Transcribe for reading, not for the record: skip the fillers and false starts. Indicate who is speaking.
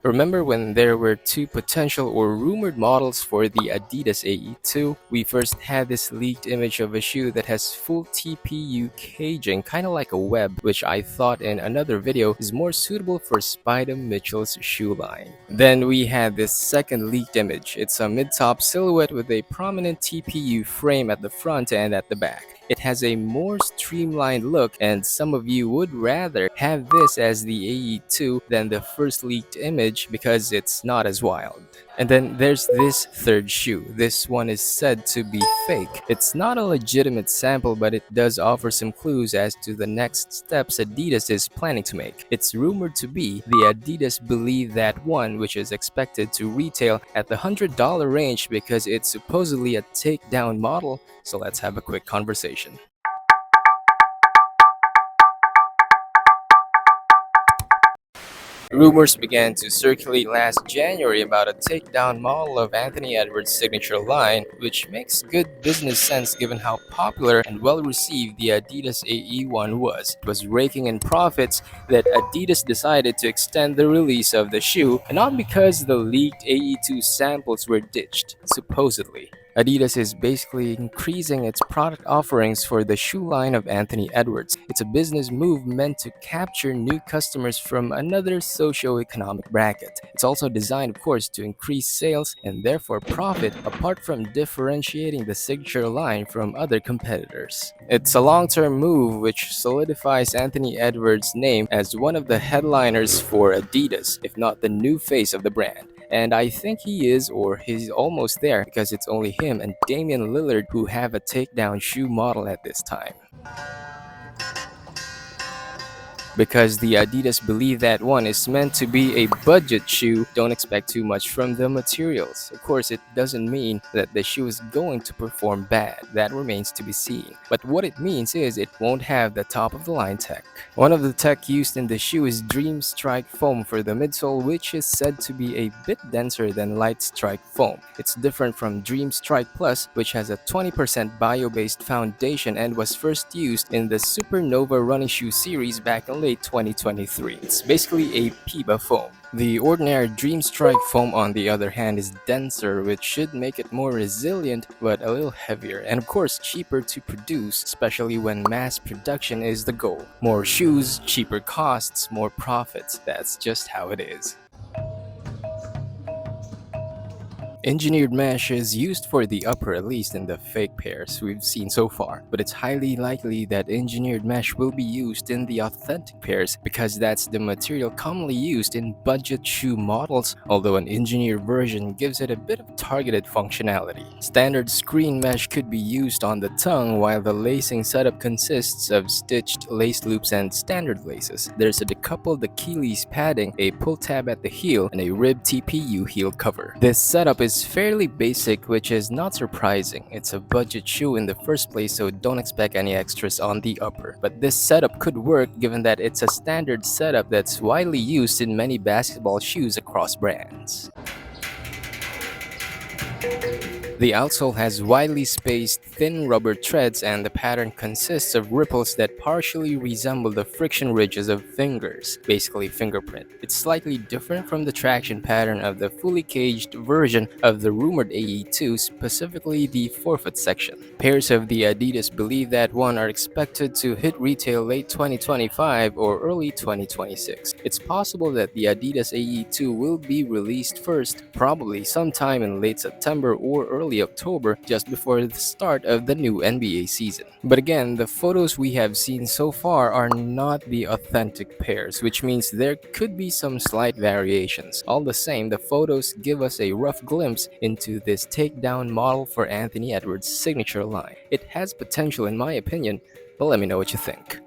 Speaker 1: Remember when there were two potential or rumored models for the Adidas AE2? We first had this leaked image of a shoe that has full TPU caging, kind of like a web, which I thought in another video is more suitable for Spida Mitchell's shoe line. Then we had this second leaked image. It's a mid-top silhouette with a prominent TPU frame at the front and at the back. It has a more streamlined look, and some of you would rather have this as the AE2 than the first leaked image because it's not as wild. And then there's this third shoe. This one is said to be fake. It's not a legitimate sample, but it does offer some clues as to the next steps Adidas is planning to make. It's rumored to be the Adidas Believe That one, which is expected to retail at the $100 range because it's supposedly a takedown model. So let's have a quick conversation. Rumors began to circulate last January about a takedown model of Anthony Edwards' signature line, which makes good business sense given how popular and well received the Adidas AE1 was. It was raking in profits that Adidas decided to extend the release of the shoe, and not because the leaked AE2 samples were ditched, supposedly. Adidas is basically increasing its product offerings for the shoe line of Anthony Edwards. It's a business move meant to capture new customers from another socio-economic bracket. It's also designed, of course, to increase sales and therefore profit apart from differentiating the signature line from other competitors. It's a long-term move which solidifies Anthony Edwards' name as one of the headliners for Adidas, if not the new face of the brand. And I think he is, or he's almost there, because it's only him and Damian Lillard who have a takedown shoe model at this time. Because the Adidas Believe That one is meant to be a budget shoe, don't expect too much from the materials. Of course, it doesn't mean that the shoe is going to perform bad. That remains to be seen. But what it means is it won't have the top of the line tech. One of the tech used in the shoe is Dream Strike foam for the midsole, which is said to be a bit denser than Light Strike foam. It's different from Dream Strike Plus, which has a 20% bio-based foundation and was first used in the Supernova running shoe series back in late 2023. It's basically a PIBA foam. The ordinary Dream Strike foam, on the other hand, is denser, which should make it more resilient but a little heavier, and of course cheaper to produce, especially when mass production is the goal. More shoes, cheaper costs, more profits. That's just how it is. Engineered mesh is used for the upper, at least in the fake pairs we've seen so far, but it's highly likely that engineered mesh will be used in the authentic pairs because that's the material commonly used in budget shoe models, although an engineered version gives it a bit of targeted functionality. Standard screen mesh could be used on the tongue, while the lacing setup consists of stitched lace loops and standard laces. There's a decoupled Achilles padding, a pull tab at the heel, and a rib TPU heel cover. This setup is fairly basic, which is not surprising. It's a budget shoe in the first place, so don't expect any extras on the upper. But this setup could work given that it's a standard setup that's widely used in many basketball shoes across brands. The outsole has widely spaced thin rubber treads, and the pattern consists of ripples that partially resemble the friction ridges of fingers, basically fingerprint. It's slightly different from the traction pattern of the fully caged version of the rumored AE2, specifically the forefoot section. Pairs of the Adidas Believe That one are expected to hit retail late 2025 or early 2026. It's possible that the Adidas AE2 will be released first, probably sometime in late September or early October, just before the start of the new NBA season. But again, the photos we have seen so far are not the authentic pairs, which means there could be some slight variations. All the same, the photos give us a rough glimpse into this takedown model for Anthony Edwards' signature line. It has potential in my opinion, but let me know what you think.